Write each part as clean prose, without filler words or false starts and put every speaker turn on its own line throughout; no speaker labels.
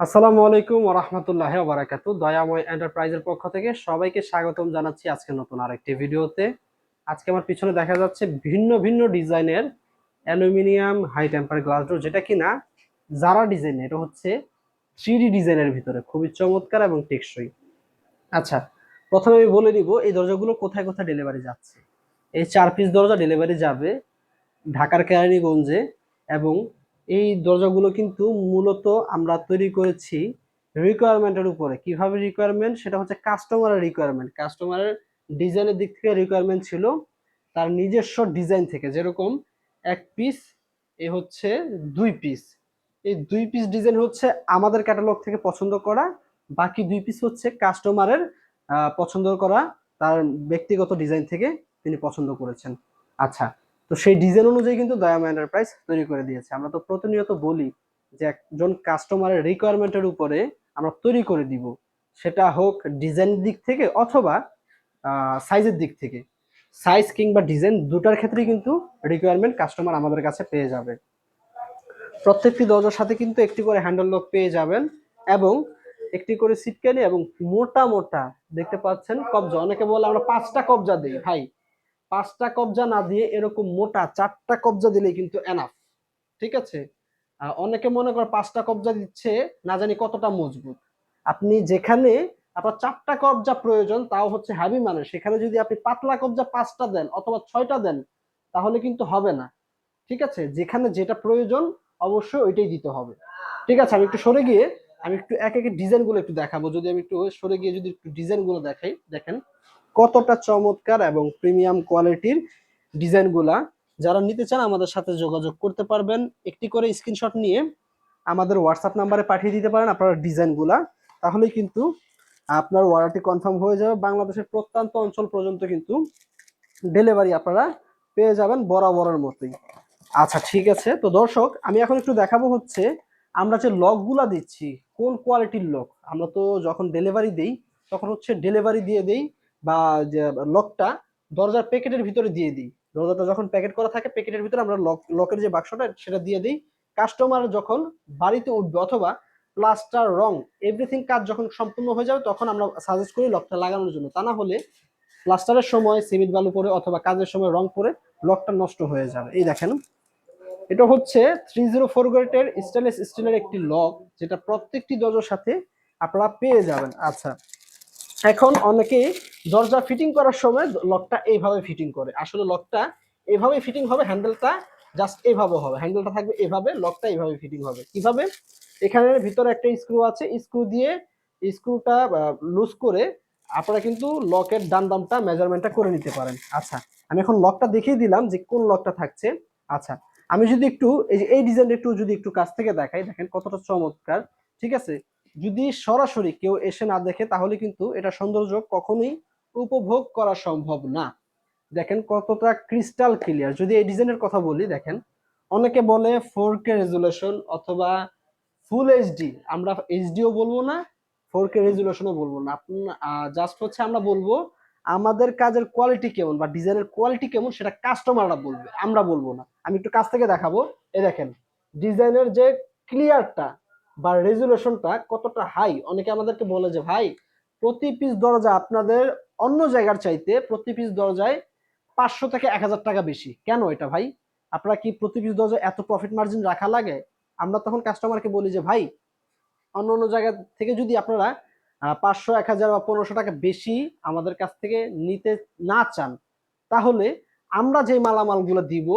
আসসালামু আলাইকুম ওয়া রাহমাতুল্লাহি ওয়া বারাকাতুহু। দয়াময় এন্টারপ্রাইজের পক্ষ থেকে সবাইকে স্বাগতম জানাচ্ছি আজকে নতুন আরেকটি ভিডিওতে। আজকে আমার পিছনে দেখা যাচ্ছে ভিন্ন ভিন্ন ডিজাইনের aluminium high temper glass door, যেটা কিনা জারা ডিজাইন। এটা হচ্ছে 3D ডিজাইনের ভিতরে খুবই চমৎকার এবং টেকসই। আচ্ছা, প্রথমে আমি বলে দিব এই দরজাগুলো কোথায় কোথায় ডেলিভারি যাচ্ছে। এই 4 পিস দরজা ডেলিভারি যাবে ঢাকার কেরানীগঞ্জে, এবং এই দরজাগুলো কিন্তু মূলত আমরা তৈরি করেছি রিকোয়ারমেন্টের উপরে। কিভাবে রিকোয়ারমেন্ট, সেটা হচ্ছে কাস্টমারের রিকোয়ারমেন্ট, কাস্টমারের ডিজাইনের দিক থেকে রিকোয়ারমেন্ট ছিল, তার নিজস্ব ডিজাইন থেকে। যেরকম 1 পিস, এ হচ্ছে 2 পিস, এই 2 পিস ডিজাইন হচ্ছে আমাদের ক্যাটালগ থেকে পছন্দ করা, বাকি 2 পিস হচ্ছে কাস্টমারের পছন্দ করা, তার ব্যক্তিগত ডিজাইন থেকে তিনি পছন্দ করেছেন। আচ্ছা, তো সেই ডিজাইন অনুযায়ী কিন্তু দয়াম এন্টারপ্রাইজ তৈরি করে দিয়েছে। আমরা তো প্রতিনিয়ত বলি যে একজন কাস্টমারের রিকোয়ারমেন্টের উপরে আমরা তৈরি করে দিব, সেটা হোক ডিজাইন দিক থেকে অথবা সাইজের দিক থেকে। সাইজ কিংবা ডিজাইন দুটার ক্ষেত্রেই কিন্তু রিকোয়ারমেন্ট কাস্টমার আমাদের কাছে পেয়ে যাবে। প্রত্যেকটি দরজার সাথে কিন্তু একটি করে হ্যান্ডেল লক পেয়ে যাবেন, এবং একটি করে সিটকানি এবং মোটা মোটা দেখতে পাচ্ছেন কবজা। অনেকে বলে আমরা 5টা কবজা দিই, ভাই 5টা কবজা না দিয়ে এরকম মোটা 4টা কবজা দিলেই কিন্তু এনাফ। ঠিক আছে? অনেকে মনে করে 5টা কবজা দিচ্ছে না জানি কতটা মজবুত। আপনি যেখানে আপনার 4টা কবজা প্রয়োজন, তাও হচ্ছে হেভি মানে, সেখানে যদি আপনি পাতলা কবজা 5টা দেন অথবা 6টা দেন, তাহলে কিন্তু হবে না। ঠিক আছে? যেখানে যেটা প্রয়োজন অবশ্যই ওইটাই দিতে হবে। ঠিক আছে, আমি একটু সরে গিয়ে আমি একটু এক এক ডিজাইন গুলো একটু দেখাবো। যদি আমি একটু সরে গিয়ে যদি একটু ডিজাইন গুলো দেখাই, দেখেন কতটা চমৎকার এবং প্রিমিয়াম কোয়ালিটির ডিজাইন গুলা। যারা নিতে চান আমাদের সাথে যোগাযোগ করতে পারবেন। একটি করে স্ক্রিনশট নিয়ে আমাদের হোয়াটসঅ্যাপ নাম্বারে পাঠিয়ে দিতে পারেন আপনার ডিজাইন গুলা, তাহলেই কিন্তু আপনার অর্ডারটি কনফার্ম হয়ে যাবে। বাংলাদেশের প্রত্যন্ত অঞ্চল পর্যন্ত কিন্তু ডেলিভারি আপনারা পেয়ে যাবেন বরাবরের মতোই। আচ্ছা, ঠিক আছে। তো দর্শক, আমি এখন একটু দেখাবো হচ্ছে আমরা যে লকগুলা দিচ্ছি কোন কোয়ালিটির লক। আমরা তো যখন ডেলিভারি দেই তখন হচ্ছে ডেলিভারি দিয়ে দেই, বা যে লকটা দরজার প্যাকেটের ভিতরে দিয়ে দিই। দরজাটা যখন প্যাকেট করা থাকে প্যাকেটের ভিতরে আমরা লকের যে বাক্সটা সেটা দিয়ে দিই। কাস্টমার যখন বাড়িতে উঠবে অথবা প্লাস্টার রং এভরিথিং কাজ যখন সম্পূর্ণ হয়ে যাবে তখন আমরা সাজেস্ট করি লকটা লাগানোর জন্য। তা না হলে প্লাস্টারের সময় সিমেন্ট বালু পরে অথবা কাজের সময় রং পরে লকটা নষ্ট হয়ে যাবে। এই দেখেন, এটা হচ্ছে 304 গ্রেডের স্টেনলেস স্টিলের একটি লক, যেটা প্রত্যেকটি দরজার সাথে আপনারা পেয়ে যাবেন। আচ্ছা, এখন অনেকেই দরজা ফিটিং করার সময় লকটা এইভাবে ফিটিং করে। আসলে লকটা এইভাবে ফিটিং হবে, হ্যান্ডেলটা জাস্ট এইভাবে হবে, হ্যান্ডেলটা থাকবে এভাবে, লকটা এইভাবে ফিটিং হবে। কিভাবে? এখানে ভিতরে একটা স্ক্রু আছে, স্ক্রু দিয়ে স্ক্রুটা লুজ করে আপনারা কিন্তু লকের ডান বামটা মেজারমেন্টটা করে নিতে পারেন। আচ্ছা, আমি এখন লকটা দেখিয়ে দিলাম যে কোন লকটা থাকছে। আচ্ছা, আমি যদি একটু এই যে এই ডিজাইনটা একটু যদি একটু কাছ থেকে দেখাই, দেখেন কতটা চমৎকার। ঠিক আছে? যদি সরাসরি কেউ এসে না দেখে তাহলে কিন্তু এটা সৌন্দর্য কখনোই উপভোগ করা সম্ভব না। দেখেন কতটা ক্রিস্টাল ক্লিয়ার। যদি এই ডিজাইনের কথা বলি, দেখেন অনেকে বলে 4K রেজুলেশন অথবা ফুল এইচডি। আমরা এইচডিও বলবো না, 4K রেজুলেশনও বলবো না। জাস্ট হচ্ছে আমরা বলবো আমাদের কাজের কোয়ালিটি কেমন বা ডিজাইনের কোয়ালিটি কেমন সেটা কাস্টমাররা বলবে, আমরা বলবো না। আমি একটু কাছ থেকে দেখাবো। এই দেখেন ডিজাইনের যে ক্লিয়ারটা বা রেজুলেশনটা কতটা হাই। অনেকে আমাদেরকে বলে যে ভাই প্রতি পিস দরজা আপনাদের অন্য জায়গার চাইতে প্রতি পিস দরজায় 500 থেকে 1000 টাকা বেশি। কেন এটা ভাই? আপনারা কি প্রতি পিস দরজায় এত প্রফিট মার্জিন রাখা লাগে? আমরা তখন কাস্টমারকে বলি যে ভাই অন্য অন্য জায়গা থেকে যদি আপনারা 500, 1000 বা 1500 টাকা বেশি আমাদের কাছ থেকে নিতে না চান, তাহলে আমরা যে মালামালগুলো দিব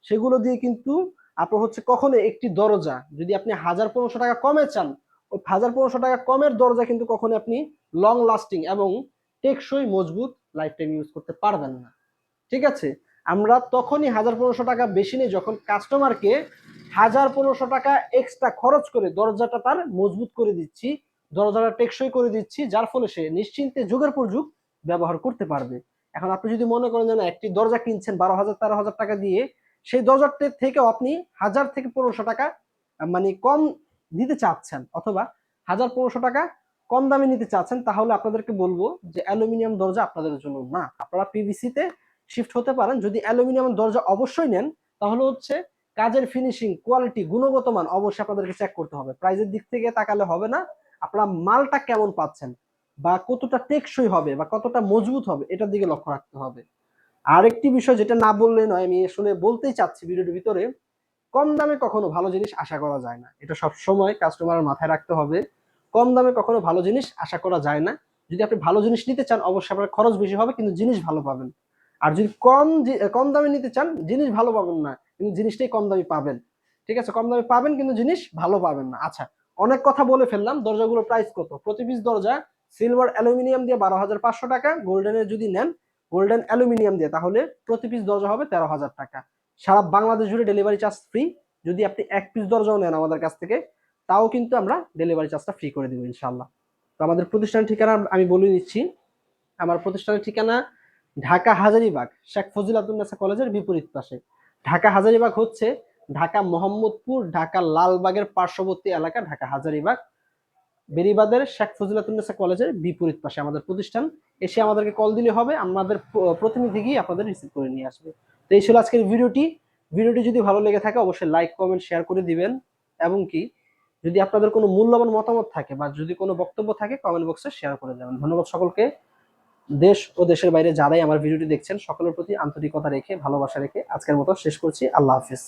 সেগুলো দিয়ে কিন্তু আপনার হচ্ছে কখনো একটি দরজা যদি আপনি 1000, 1500 টাকা কমে চান, ওই 1000, 1500 টাকা কমের দরজা কিন্তু কখনো আপনি লং লাস্টিং এবং টেকসই মজবুত লাইফ টাইম ইউজ করতে পারবেন না। ঠিক আছে? আমরা তখনই 1000, 1500 টাকা বেশি নিই যখন কাস্টমারকে 1000, 1500 টাকা এক্সট্রা খরচ করে দরজাটা তার মজবুত করে দিচ্ছি, দরজাটা টেকসই করে দিচ্ছি, যার ফলে সে নিশ্চিন্তে যুগের পর যুগ ব্যবহার করতে পারবে। এখন আপনি যদি মনে করেন যে না একটি দরজা কিনছেন 12,000, 13,000 টাকা দিয়ে, সেই দরজাটির থেকেও আপনি 1000 থেকে 1500 টাকা মানে কম দিতে চাচ্ছেন অথবা 1000, 1500 টাকা কম দামে নিতে চাচ্ছেন, তাহলে আপনাদেরকে বলবো যে অ্যালুমিনিয়াম দরজা আপনাদের জন্য না। আপনারা পিভিসি তে শিফট হতে পারেন। যদি অ্যালুমিনিয়াম দরজা অবশ্যই নেন তাহলে হচ্ছে কাজের ফিনিশিং, কোয়ালিটি, গুণগত মান অবশ্যই আপনাদেরকে চেক করতে হবে। প্রাইজের দিক থেকে তাকালে হবে না, আপনারা মালটা কেমন পাচ্ছেন বা কতটা টেকসই হবে বা কতটা মজবুত হবে এটার দিকে লক্ষ্য রাখতে হবে। আরেকটি বিষয় যেটা না বললে নয়, আমি আসলে বলতেই চাচ্ছি ভিডিওর ভিতরে, কম দামে কখনো ভালো জিনিস আশা করা যায় না। এটা সব সময় কাস্টমারের মাথায় রাখতে হবে। কম দামে কখনো ভালো জিনিস আশা করা যায় না। যদি আপনি ভালো জিনিস নিতে চান অবশ্যই আপনার খরচ বেশি হবে কিন্তু জিনিস ভালো পাবেন। আর যদি কম দামে নিতে চান, জিনিস ভালো পাবেন না কিন্তু জিনিসটাই কম দামি পাবেন। ঠিক আছে, কম দামে পাবেন কিন্তু জিনিস ভালো পাবেন না। আচ্ছা, অনেক কথা বলে ফেললাম। দরজাগুলোর প্রাইস কত? প্রতি পিস দরজা সিলভার অ্যালুমিনিয়াম দিয়ে 12,500 টাকা, গোল্ডেনের যদি নেন গোল্ডেন অ্যালুমিনিয়াম দিয়ে তাহলে প্রতি পিস দরজা হবে 13,000 টাকা। সারা বাংলাদেশ জুড়ে ডেলিভারি চার্জ ফ্রি। যদি আপনি এক পিস দরজাও নেন আমাদের কাছ থেকে তাও কিন্তু আমরা ডেলিভারি চার্জটা ফ্রি করে দিব ইনশাল্লাহ। তো আমাদের প্রতিষ্ঠানের ঠিকানা আমি বলে দিচ্ছি। আমার প্রতিষ্ঠানের ঠিকানা ঢাকা হাজারীবাগ, শেখ ফজিলাতুন্নেসা কলেজের বিপরীত পাশে। ঢাকা হাজারীবাগ হচ্ছে ঢাকা মোহাম্মদপুর, ঢাকা লালবাগের পার্শ্ববর্তী এলাকা ঢাকা হাজারীবাগ। বেরিবাদের শেখ ফজিলাতুন্নেসা কলেজের বিপরীত পাশে আমাদের প্রতিষ্ঠান। এসে আমাদেরকে কল দিলে হবে, আমাদের প্রতিনিধি গিয়ে আপনাদের রিসিভ করে নিয়ে আসবে। তো এই ছিল আজকের ভিডিওটি। ভিডিওটি যদি ভালো লেগে থাকে অবশ্যই লাইক, কমেন্ট, শেয়ার করে দিবেন। এবং কি যদি আপনাদের কোনো মূল্যবান মতামত থাকে বা যদি কোনো বক্তব্য থাকে কমেন্ট বক্সে শেয়ার করে যাবেন। ধন্যবাদ সকলকে। দেশ ও দেশের বাইরে যারাই আমার ভিডিওটি দেখছেন সকলের প্রতি আন্তরিকতা রেখে, ভালোবাসা রেখে আজকের মতো শেষ করছি। আল্লাহ হাফিজ।